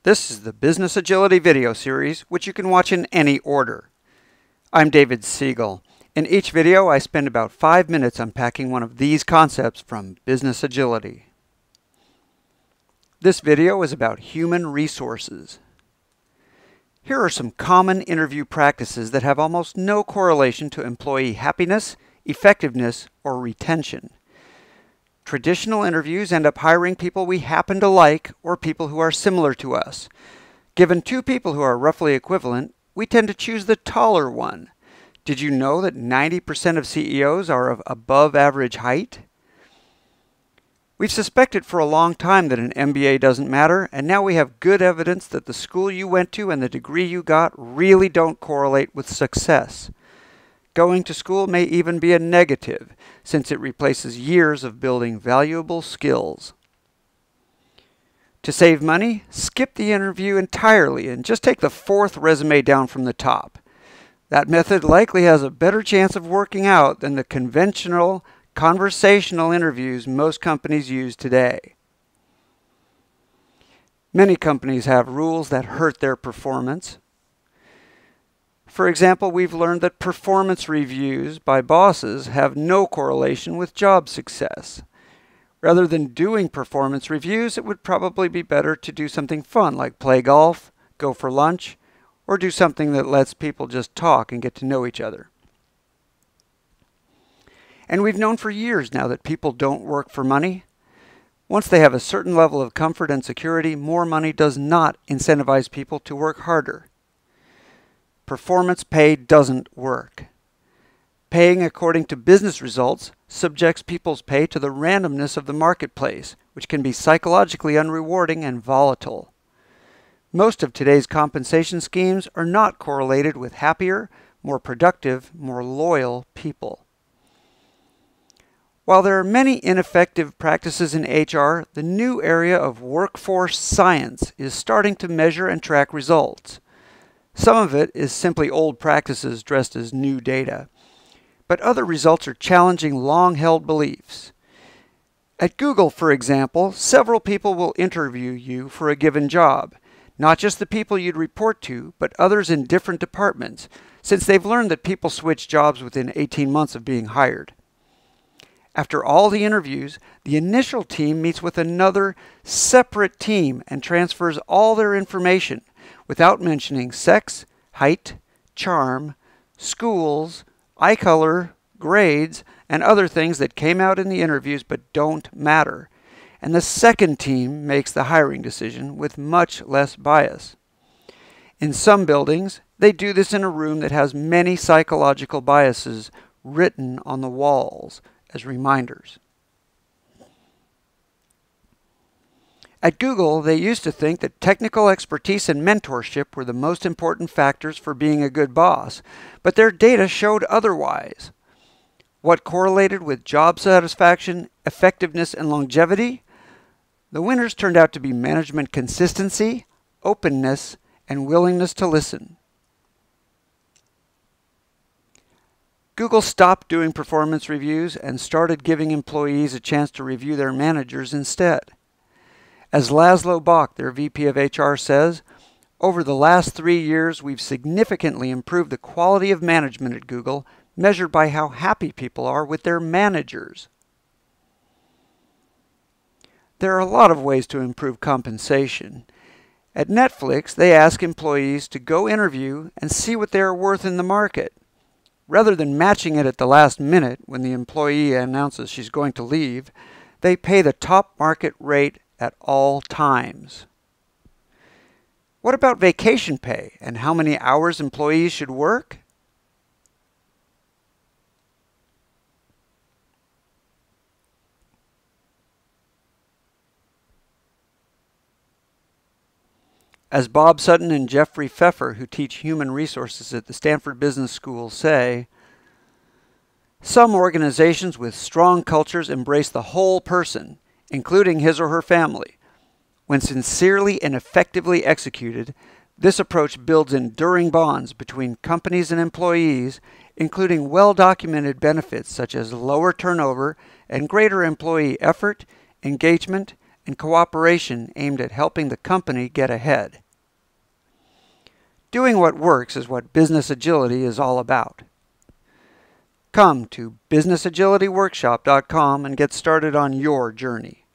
This is the Business Agility video series, which you can watch in any order. I'm David Siegel. In each video, I spend about 5 minutes unpacking one of these concepts from Business Agility. This video is about human resources. Here are some common interview practices that have almost no correlation to employee happiness, effectiveness, or retention. Traditional interviews end up hiring people we happen to like or people who are similar to us. Given two people who are roughly equivalent, we tend to choose the taller one. Did you know that 90% of CEOs are of above average height? We've suspected for a long time that an MBA doesn't matter, and now we have good evidence that the school you went to and the degree you got really don't correlate with success. Going to school may even be a negative, since it replaces years of building valuable skills. To save money, skip the interview entirely and just take the fourth resume down from the top. That method likely has a better chance of working out than the conventional, conversational interviews most companies use today. Many companies have rules that hurt their performance. For example, we've learned that performance reviews by bosses have no correlation with job success. Rather than doing performance reviews, it would probably be better to do something fun like play golf, go for lunch, or do something that lets people just talk and get to know each other. And we've known for years now that people don't work for money. Once they have a certain level of comfort and security, more money does not incentivize people to work harder. Performance pay doesn't work. Paying according to business results subjects people's pay to the randomness of the marketplace, which can be psychologically unrewarding and volatile. Most of today's compensation schemes are not correlated with happier, more productive, more loyal people. While there are many ineffective practices in HR, the new area of workforce science is starting to measure and track results. Some of it is simply old practices dressed as new data, but other results are challenging long-held beliefs. At Google, for example, several people will interview you for a given job, not just the people you'd report to, but others in different departments, since they've learned that people switch jobs within 18 months of being hired. After all the interviews, the initial team meets with another separate team and transfers all their information, without mentioning sex, height, charm, schools, eye color, grades, and other things that came out in the interviews but don't matter. And the second team makes the hiring decision with much less bias. In some buildings, they do this in a room that has many psychological biases written on the walls as reminders. At Google, they used to think that technical expertise and mentorship were the most important factors for being a good boss, but their data showed otherwise. What correlated with job satisfaction, effectiveness, and longevity? The winners turned out to be management consistency, openness, and willingness to listen. Google stopped doing performance reviews and started giving employees a chance to review their managers instead. As Laszlo Bock, their VP of HR, says, over the last 3 years, we've significantly improved the quality of management at Google, measured by how happy people are with their managers. There are a lot of ways to improve compensation. At Netflix, they ask employees to go interview and see what they are worth in the market. Rather than matching it at the last minute when the employee announces she's going to leave, they pay the top market rate at all times. What about vacation pay and how many hours employees should work? As Bob Sutton and Jeffrey Pfeffer, who teach human resources at the Stanford Business School, say, some organizations with strong cultures embrace the whole person, including his or her family. When sincerely and effectively executed, this approach builds enduring bonds between companies and employees, including well-documented benefits such as lower turnover and greater employee effort, engagement, and cooperation aimed at helping the company get ahead. Doing what works is what business agility is all about. Come to businessagilityworkshop.com and get started on your journey.